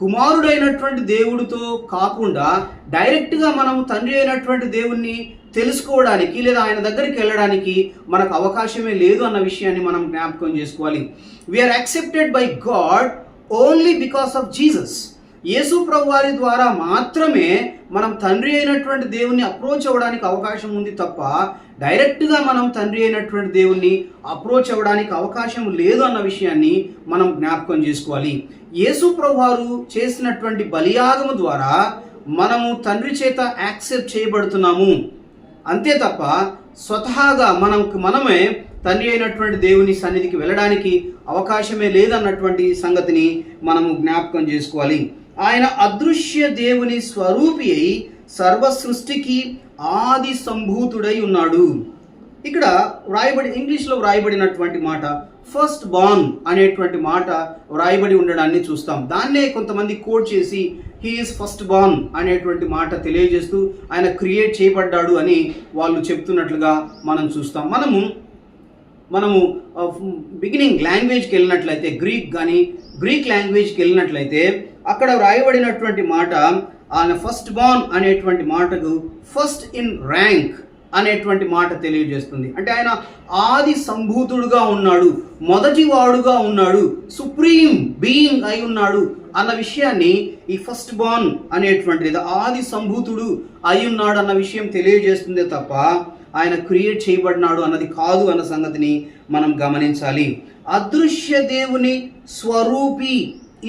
కుమారుడైనటువంటి దేవుడితో కాకుండా డైరెక్ట్గా మనం తండ్రి అయినటువంటి దేవుణ్ణి తెలుసుకోవడానికి లేదా ఆయన దగ్గరికి వెళ్ళడానికి మనకు అవకాశమే లేదు అన్న విషయాన్ని మనం జ్ఞాపకం చేసుకోవాలి. We're accepted by God only because of Jesus. యేసు ప్రభువారి ద్వారా మాత్రమే మనం తండ్రి అయినటువంటి దేవుణ్ణి అప్రోచ్ అవ్వడానికి అవకాశం ఉంది తప్ప డైరెక్ట్గా మనం తండ్రి అయినటువంటి దేవుణ్ణి అప్రోచ్ అవ్వడానికి అవకాశం లేదు అన్న విషయాన్ని మనం జ్ఞాపకం చేసుకోవాలి. యేసు ప్రభువారు చేసినటువంటి బలియాగము ద్వారా మనము తండ్రి చేత యాక్సెప్ట్ చేయబడుతున్నాము. అంతే తప్ప స్వతహాగా మనమే తండ్రి అయినటువంటి దేవుని సన్నిధికి వెళ్ళడానికి అవకాశమే లేదన్నటువంటి సంగతిని మనము జ్ఞాపకం చేసుకోవాలి. ఆయన అదృశ్య దేవుని స్వరూపి అయి సర్వ సృష్టికి ఆది సంభూతుడై ఉన్నాడు. ఇక్కడ ఇంగ్లీష్లో వ్రాయబడినటువంటి మాట ఫస్ట్ బార్న్ అనేటువంటి మాట వ్రాయబడి ఉండడాన్ని చూస్తాం. దాన్నే కొంతమంది కోట్ చేసి హీఈస్ ఫస్ట్ బార్న్ అనేటువంటి మాట తెలియజేస్తూ ఆయన క్రియేట్ చేయబడ్డాడు అని వాళ్ళు చెప్తున్నట్లుగా మనం చూస్తాం. మనము బిగినింగ్ లాంగ్వేజ్కి వెళ్ళినట్లయితే, గ్రీక్ లాంగ్వేజ్కి వెళ్ళినట్లయితే అక్కడ వ్రాయబడినటువంటి మాట ఆయన ఫస్ట్ బార్న్ అనేటువంటి మాటకు ఫస్ట్ ఇన్ ర్యాంక్ అనేటువంటి మాట తెలియజేస్తుంది. అంటే ఆయన ఆది సంభూతుడుగా ఉన్నాడు, మొదటి వాడుగా ఉన్నాడు, సుప్రీం బీయింగ్ అయి ఉన్నాడు అన్న విషయాన్ని ఈ ఫస్ట్ బార్న్ అనేటువంటి లేదా ఆది సంభూతుడు అయి ఉన్నాడు అన్న విషయం తెలియజేస్తుందే తప్ప ఆయన క్రియేట్ చేయబడినాడు అన్నది కాదు అన్న సంగతిని మనం గమనించాలి. అదృశ్య దేవుని స్వరూపి,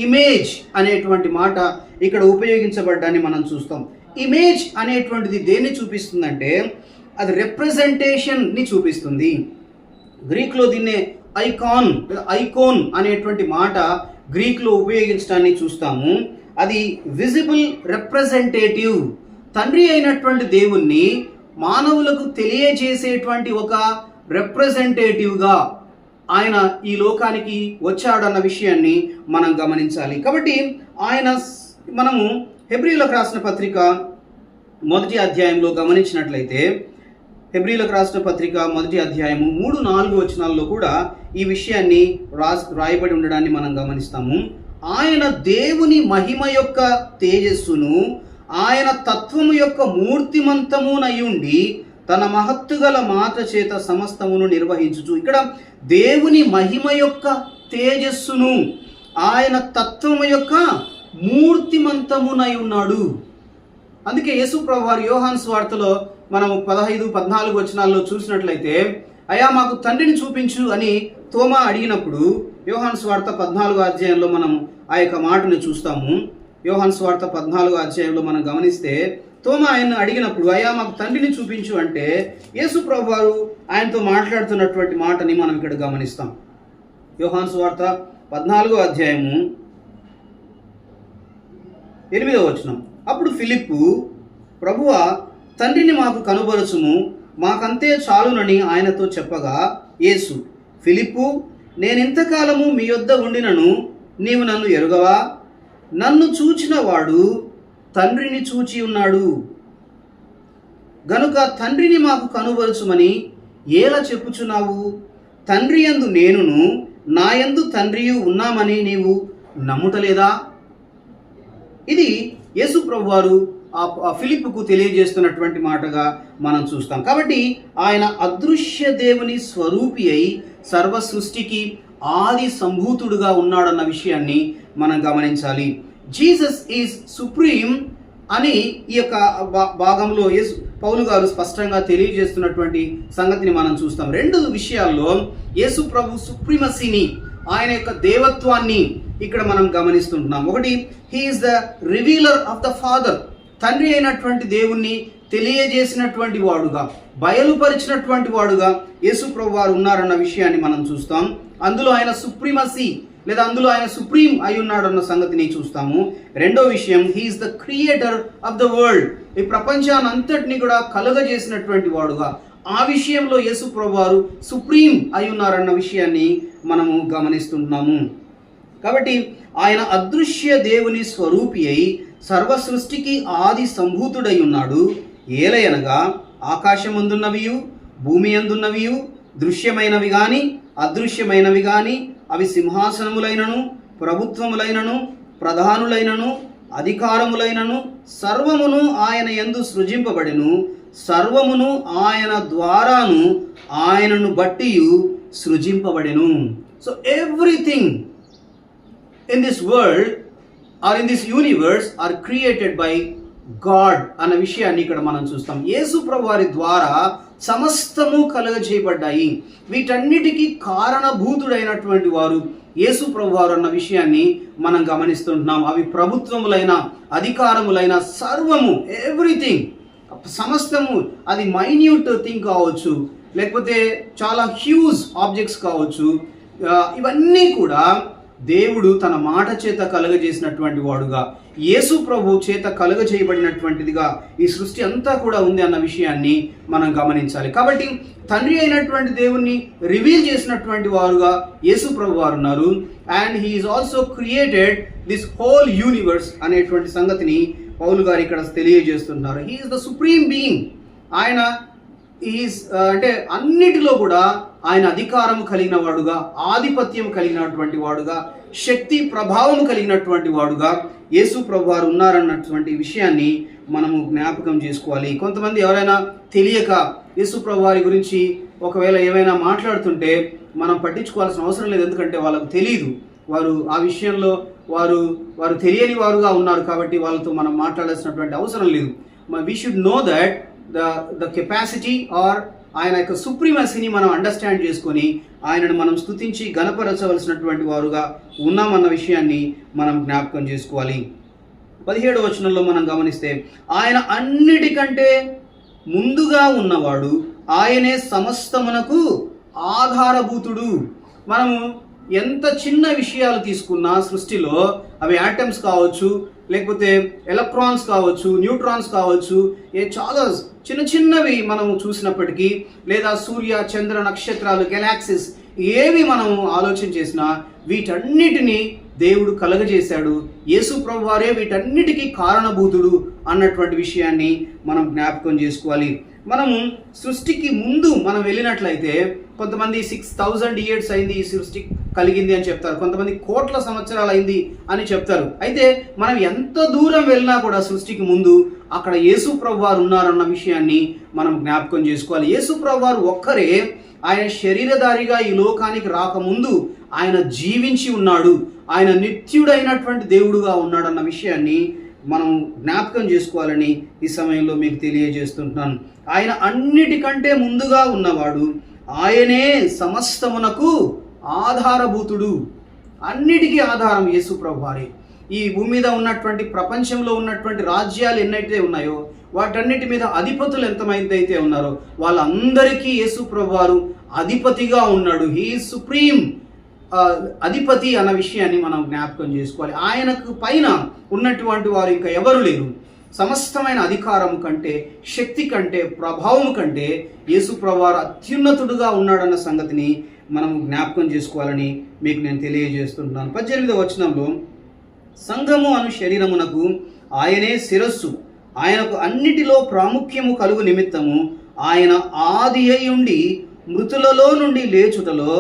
ఇమేజ్ అనేటువంటి మాట ఇక్కడ ఉపయోగించబడ్డాన్ని మనం చూస్తాం. ఇమేజ్ అనేటువంటిది దేన్ని చూపిస్తుందంటే అది రిప్రజెంటేషన్ని చూపిస్తుంది. గ్రీక్లో దీన్నే ఐకాన్ అనేటువంటి మాట గ్రీక్లో ఉపయోగించడాన్ని చూస్తాము. అది విజిబుల్ రిప్రజెంటేటివ్. తండ్రి అయినటువంటి దేవుణ్ణి మానవులకు తెలియజేసేటువంటి ఒక రిప్రజెంటేటివ్గా ఆయన ఈ లోకానికి వచ్చాడన్న విషయాన్ని మనం గమనించాలి. కాబట్టి మనము హెబ్రీయులకు రాసిన పత్రిక 1వ అధ్యాయంలో గమనించినట్లయితే, హెబ్రీయులకు రాసిన పత్రిక 1వ అధ్యాయము 3-4 వచనాల్లో కూడా ఈ విషయాన్ని రాయబడి ఉండడాన్ని మనం గమనిస్తాము. ఆయన దేవుని మహిమ యొక్క తేజస్సును, ఆయన తత్వము యొక్క మూర్తిమంతమునయుండి తన మహత్తుగల మాట చేత సమస్తమును నిర్వహించుచు. ఇక్కడ దేవుని మహిమ యొక్క తేజస్సును, ఆయన తత్వము యొక్క మూర్తిమంతమునై ఉన్నాడు. అందుకే యేసు ప్రభువారు యోహాను సువార్తలో మనము 15-14 వచనాల్లో చూసినట్లయితే, అయ్యా మాకు తండ్రిని చూపించు అని తోమా అడిగినప్పుడు యోహాను సువార్త 14వ అధ్యాయంలో మనం ఆ యొక్క మాటను చూస్తాము. యోహాను సువార్త 14వ అధ్యాయంలో మనం గమనిస్తే, తోమా ఆయన్ను అడిగినప్పుడు అయ్యా మాకు తండ్రిని చూపించు అంటే యేసు ప్రభువారు ఆయనతో మాట్లాడుతున్నటువంటి మాటని మనం ఇక్కడ గమనిస్తాం. యోహాను సువార్త 14వ అధ్యాయము 8వ వచనం. అప్పుడు ఫిలిప్పు, ప్రభువా తండ్రిని మాకు కనుబరచుము, మాకంతే చాలునని ఆయనతో చెప్పగా, యేసు, ఫిలిప్పు, నేనింతకాలము మీ యొద్ద ఉండినను నీవు నన్ను ఎరుగవా? నన్ను చూచిన వాడు తండ్రిని చూచి ఉన్నాడు. గనుక తండ్రిని మాకు కనుబరచుమని ఎలా చెప్పుచున్నావు? తండ్రి యందు నేనును నా యందు తండ్రియు ఉన్నామని నీవు నమ్ముటలేదా? ఇది యేసు ప్రభువారు ఆ ఫిలిప్పుకు తెలియజేస్తున్నటువంటి మాటగా మనం చూస్తాం. కాబట్టి ఆయన అదృశ్య దేవుని స్వరూపి అయి సర్వ సృష్టికి ఆది సంభూతుడుగా ఉన్నాడన్న విషయాన్ని మనం గమనించాలి. జీసస్ ఈజ్ సుప్రీం అని ఈ యొక్క భాగంలో పౌలు గారు స్పష్టంగా తెలియజేస్తున్నటువంటి సంగతిని మనం చూస్తాం. 2 విషయాల్లో యేసు ప్రభు సుప్రీమసీని, ఆయన యొక్క దేవత్వాన్ని ఇక్కడ మనం గమనిస్తుంటున్నాం. ఒకటి, he is the revealer of the father. తండ్రి అయినటువంటి దేవుణ్ణి తెలియజేసినటువంటి వాడుగా, బయలుపరిచినటువంటి వాడుగా యేసు ప్రభు వారు ఉన్నారన్న విషయాన్ని మనం చూస్తాం. అందులో ఆయన సుప్రీమసీ లేదా అందులో ఆయన సుప్రీం అయి ఉన్నాడన్న సంగతిని చూస్తాము. 2వ విషయం, he's the creator of the world. ఈ ప్రపంచాన్ని అంతటిని కూడా కలుగజేసినటువంటి వాడుగా, ఆ విషయంలో యేసు ప్రభు వారు సుప్రీం అయి ఉన్నారన్న విషయాన్ని మనము గమనిస్తున్నాము. కాబట్టి ఆయన అదృశ్య దేవుని స్వరూపి అయి సర్వ సృష్టికి ఆది సంభూతుడై ఉన్నాడు. ఏలయనగా ఆకాశమందున్నవియు భూమి అందున్నవియు దృశ్యమైనవి గాని అదృశ్యమైనవి గాని, అవి సింహాసనములైనను ప్రభుత్వములైనను ప్రధానులైనను అధికారములైనను సర్వమును ఆయన యందు సృజింపబడెను. సర్వమును ఆయన ద్వారాను ఆయనను బట్టి సృజింపబడెను. So everything in this world or in this universe are created by God అన్న విషయాన్ని ఇక్కడ మనం చూస్తాం. యేసు ప్రభు వారి ద్వారా సమస్తము కలుగజేయబడ్డాయి. వీటన్నిటికీ కారణభూతుడైనటువంటి వారు యేసు ప్రభు వారు అన్న విషయాన్ని మనం గమనిస్తుంటున్నాం. అవి ప్రభుత్వములైన అధికారములైన సర్వము, ఎవ్రీథింగ్, సమస్తము, అది మైన్యూట్ థింగ్ కావచ్చు, లేకపోతే చాలా హ్యూజ్ ఆబ్జెక్ట్స్ కావచ్చు, ఇవన్నీ కూడా దేవుడు తన మాట చేత కలుగజేసినటువంటి వాడుగా, యేసు ప్రభు చేత కలుగజేయబడినటువంటిదిగా ఈ సృష్టి అంతా కూడా ఉంది అన్న విషయాన్ని మనం గమనించాలి. కాబట్టి తండ్రి అయినటువంటి దేవుణ్ణి రివీల్ చేసినటువంటి వారుగా యేసు ప్రభు వారు ఉన్నారు. And he is also created this whole universe అనేటువంటి సంగతిని పౌలు గారు ఇక్కడ తెలియజేస్తున్నారు. He is the supreme being. ఆయన అంటే అన్నిటిలో కూడా ఆయన అధికారము కలిగిన వాడుగా, ఆధిపత్యం కలిగినటువంటి వాడుగా, శక్తి ప్రభావం కలిగినటువంటి వాడుగా యేసు ప్రభు వారు ఉన్నారన్నటువంటి విషయాన్ని మనము జ్ఞాపకం చేసుకోవాలి. కొంతమంది ఎవరైనా తెలియక యేసు ప్రభు వారి గురించి ఒకవేళ ఏమైనా మాట్లాడుతుంటే మనం పట్టించుకోవాల్సిన అవసరం లేదు. ఎందుకంటే వాళ్ళకు తెలియదు, వారు ఆ విషయంలో వారు తెలియని వారుగా ఉన్నారు. కాబట్టి వాళ్ళతో మనం మాట్లాడాల్సినటువంటి అవసరం లేదు. We should know that the capacity or ఆయన యొక్క సుప్రీమసీని మనం అండర్స్టాండ్ చేసుకొని ఆయనను మనం స్తుతించి గణపరచవలసినటువంటి వారుగా ఉన్నామన్న విషయాన్ని మనం జ్ఞాపకం చేసుకోవాలి. 17వ వచనంలో మనం గమనిస్తే, ఆయన అన్నిటికంటే ముందుగా ఉన్నవాడు, ఆయనే సమస్తమునకు ఆధారభూతుడు. మనము ఎంత చిన్న విషయాలు తీసుకున్నా సృష్టిలో, అవి యాటమ్స్ కావచ్చు, లేకపోతే ఎలక్ట్రాన్స్ కావచ్చు, న్యూట్రాన్స్ కావచ్చు, చాలా చిన్న చిన్నవి మనం చూసినప్పటికీ, లేదా సూర్య చంద్ర నక్షత్రాలు, గెలాక్సిస్, ఏవి మనం ఆలోచన చేసినా వీటన్నిటినీ దేవుడు కలగజేశాడు. యేసు ప్రభు వారే వీటన్నిటికీ కారణభూతుడు అన్నటువంటి విషయాన్ని మనం జ్ఞాపకం చేసుకోవాలి. మనము సృష్టికి ముందు మనం వెళ్ళినట్లయితే కొంతమంది 6000 years అయింది ఈ సృష్టి కలిగింది అని చెప్తారు, కొంతమంది కోట్ల సంవత్సరాలు అయింది అని చెప్తారు. అయితే మనం ఎంత దూరం వెళ్ళినా కూడా సృష్టికి ముందు అక్కడ యేసు ప్రభు వారు ఉన్నారన్న విషయాన్ని మనం జ్ఞాపకం చేసుకోవాలి. యేసు ప్రభు వారు ఒక్కరే ఆయన శరీరధారిగా ఈ లోకానికి రాకముందు ఆయన జీవించి ఉన్నాడు, ఆయన నిత్యుడైనటువంటి దేవుడుగా ఉన్నాడన్న విషయాన్ని మనం జ్ఞాపకం చేసుకోవాలని ఈ సమయంలో మీకు తెలియజేస్తుంటున్నాను. ఆయన అన్నిటికంటే ముందుగా ఉన్నవాడు, ఆయనే సమస్తమునకు ఆధారభూతుడు. అన్నిటికీ ఆధారం యేసు ప్రభు వారే. ఈ భూమి మీద ఉన్నటువంటి ప్రపంచంలో ఉన్నటువంటి రాజ్యాలు ఎన్నైతే ఉన్నాయో వాటన్నిటి మీద అధిపతులు ఎంతమంది అయితే ఉన్నారో వాళ్ళందరికీ యేసు ప్రభు వారు అధిపతిగా ఉన్నాడు. హీ సుప్రీం అధిపతి అన్న విషయాన్ని మనం జ్ఞాపకం చేసుకోవాలి. ఆయనకు పైన ఉన్నటువంటి వారు ఇంకా ఎవరు లేరు. సమస్తమైన అధికారం కంటే, శక్తి కంటే, ప్రభావం కంటే యేసు ప్రభువారు అత్యున్నతుడుగా ఉన్నాడన్న సంగతిని మనం జ్ఞాపకం చేసుకోవాలని మీకు నేను తెలియజేస్తున్నాను. 18వ వచనంలో, సంఘము అను శరీరమునకు ఆయనే శిరస్సు, ఆయనకు అన్నిటిలో ప్రాముఖ్యము కలుగు నిమిత్తము ఆయన ఆది అయి ఉండి మృతులలో నుండి లేచుటలో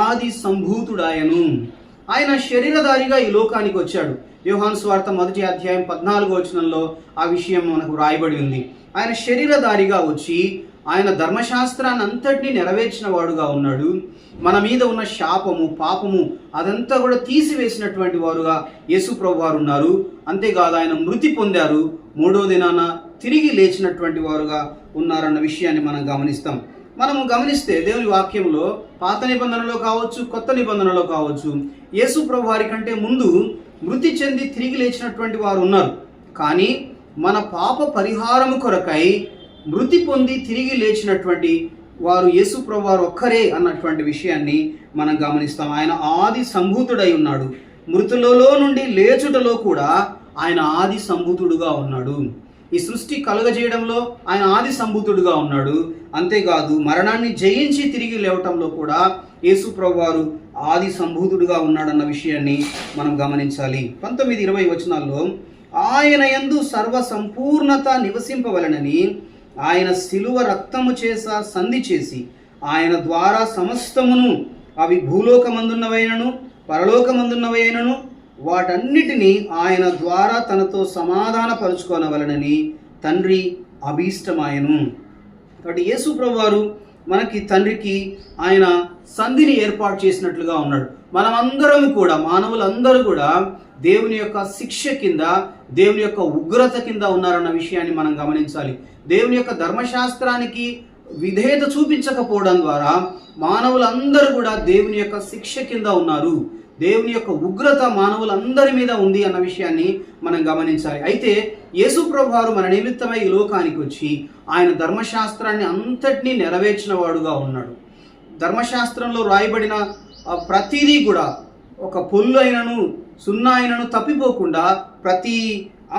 ఆది సంభూతుడాయను. ఆయన శరీరధారిగా ఈ లోకానికి వచ్చాడు. యోహాను సువార్త 1వ అధ్యాయం 14వ వచనంలో ఆ విషయం మనకు రాయబడి ఉంది. ఆయన శరీరధారిగా వచ్చి ఆయన ధర్మశాస్త్రాన్ని అంతటినీ నెరవేర్చిన వాడుగా ఉన్నాడు. మన మీద ఉన్న శాపము, పాపము అదంతా కూడా తీసివేసినటువంటి వారుగా యేసు ప్రభు వారు ఉన్నారు. అంతేకాదు ఆయన మృతి పొందారు, 3వ దినాన తిరిగి లేచినటువంటి వారుగా ఉన్నారన్న విషయాన్ని మనం గమనిస్తాం. మనము గమనిస్తే దేవుని వాక్యంలో పాత నిబంధనలో కావచ్చు, కొత్త నిబంధనలో కావచ్చు, యేసు ప్రభు వారి కంటే ముందు మృతి చెంది తిరిగి లేచినటువంటి వారు ఉన్నారు. కానీ మన పాప పరిహారము కొరకై మృతి పొంది తిరిగి లేచినటువంటి వారు యేసు ప్రభు వారు ఒక్కరే అన్నటువంటి విషయాన్ని మనం గమనిస్తాం. ఆయన ఆది సంభూతుడై ఉన్నాడు. మృతులలో నుండి లేచుటలో కూడా ఆయన ఆది సంభూతుడుగా ఉన్నాడు. ఈ సృష్టి కలుగజేయడంలో ఆయన ఆది సంభూతుడుగా ఉన్నాడు. అంతేకాదు మరణాన్ని జయించి తిరిగి లేవటంలో కూడా యేసు ప్రభు వారు ఆది సంభూతుడుగా ఉన్నాడన్న విషయాన్ని మనం గమనించాలి. 19-20 వచనాల్లో, ఆయన యందు సర్వ సంపూర్ణత నివసింపవలనని ఆయన శిలువ రక్తము చేస సంధి చేసి ఆయన ద్వారా సమస్తమును, అవి భూలోకమందున్నవైనను పరలోకమందున్నవైనను, వాటన్నిటినీ ఆయన ద్వారా తనతో సమాధానపరుచుకోనవలనని తండ్రి అభీష్టమాయను. కాబట్టి యేసు ప్రభు వారు మనకి తండ్రికి ఆయన సంధిని ఏర్పాటు చేసినట్లుగా ఉన్నాడు. మనమందరం కూడా, మానవులందరూ కూడా దేవుని యొక్క శిక్ష కింద, దేవుని యొక్క ఉగ్రత కింద ఉన్నారన్న విషయాన్ని మనం గమనించాలి. దేవుని యొక్క ధర్మశాస్త్రానికి విధేయత చూపించకపోవడం ద్వారా మానవులందరూ కూడా దేవుని యొక్క శిక్ష కింద ఉన్నారు. దేవుని యొక్క ఉగ్రత మానవులందరి మీద ఉంది అన్న విషయాన్ని మనం గమనించాలి. అయితే యేసు ప్రభు వారు మన నిమిత్తమై ఈ లోకానికి వచ్చి ఆయన ధర్మశాస్త్రాన్ని అంతటినీ నెరవేర్చిన వాడుగా ఉన్నాడు. ధర్మశాస్త్రంలో రాయబడిన ప్రతిదీ కూడా ఒక పొల్లు అయినను సున్నా అయినను తప్పిపోకుండా ప్రతి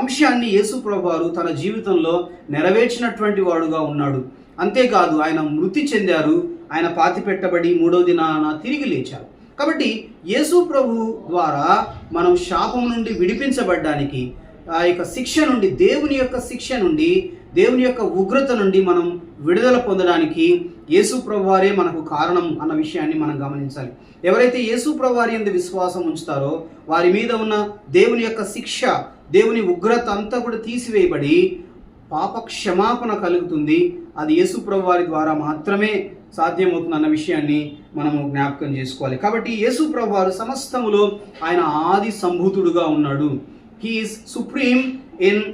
అంశాన్ని యేసు ప్రభు వారు తన జీవితంలో నెరవేర్చినటువంటి వాడుగా ఉన్నాడు. అంతేకాదు ఆయన మృతి చెందారు, ఆయన పాతిపెట్టబడి 3వ దినాన తిరిగి లేచారు. కాబట్టి యేసు ప్రభు ద్వారా మనం శాపం నుండి విడిపించబడ్డానికి, ఆ యొక్క శిక్ష నుండి, దేవుని యొక్క శిక్ష నుండి, దేవుని యొక్క ఉగ్రత నుండి మనం విడుదల పొందడానికి యేసు ప్రభు వారే మనకు కారణం అన్న విషయాన్ని మనం గమనించాలి. ఎవరైతే యేసు ప్రభు వారి యందు విశ్వాసం ఉంచుతారో వారి మీద ఉన్న దేవుని యొక్క శిక్ష, దేవుని ఉగ్రత అంతా కూడా తీసివేయబడి పాప క్షమాపణ కలుగుతుంది. అది యేసు ప్రభు వారి ద్వారా మాత్రమే సాధ్యమవుతుంది అన్న విషయాన్ని మనము జ్ఞాపకం చేసుకోవాలి. కాబట్టి యేసు ప్రభు వారు సమస్తములో ఆయన ఆది సంభూతుడుగా ఉన్నాడు. He is supreme in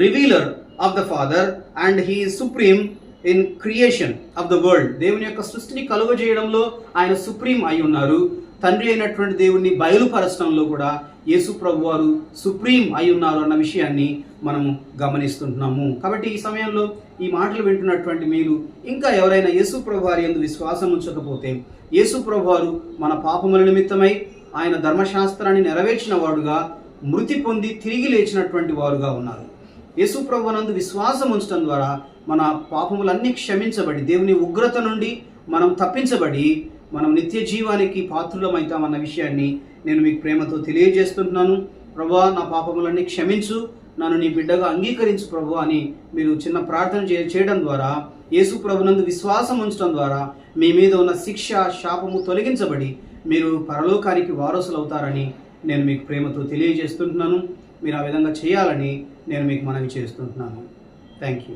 revealer of the father and he is supreme in creation of the world. దేవుని యొక్క సృష్టిని కలుగజేయడంలో ఆయన సుప్రీం అయి ఉన్నారు. తండ్రి అయినటువంటి దేవుణ్ణి బయలుపరచడంలో కూడా యేసు ప్రభు వారు సుప్రీం అయి ఉన్నారు అన్న విషయాన్ని మనము గమనిస్తుంటున్నాము. కాబట్టి ఈ సమయంలో ఈ మాటలు వింటున్నటువంటి మీరు ఇంకా ఎవరైనా యేసు ప్రభు వారి యందు విశ్వాసం ఉంచకపోతే, యేసు ప్రభు వారు మన పాపముల నిమిత్తమై ఆయన ధర్మశాస్త్రాన్ని నెరవేర్చిన వాడుగా, మృతి పొంది తిరిగి లేచినటువంటి వారుగా ఉన్నారు. యేసు ప్రభువునందు విశ్వాసం ఉంచడం ద్వారా మన పాపములన్నీ క్షమించబడి, దేవుని ఉగ్రత నుండి మనం తప్పించబడి, మనం నిత్య జీవానికి పాత్రులమవుతామన్న విషయాన్ని నేను మీకు ప్రేమతో తెలియజేస్తున్నాను. ప్రభువా, నా పాపములన్నీ క్షమించు, నన్ను నీ బిడ్డగా అంగీకరించు ప్రభు అని మీరు చిన్న ప్రార్థన చేయడం ద్వారా, యేసు ప్రభునందు విశ్వాసం ఉంచడం ద్వారా మీ మీద ఉన్న శిక్ష, శాపము తొలగించబడి మీరు పరలోకానికి వారసులు అవుతారని నేను మీకు ప్రేమతో తెలియజేస్తుంటున్నాను. మీరు ఆ విధంగా చేయాలని నేను మీకు మనవి చేస్తుంటున్నాను. Thank you.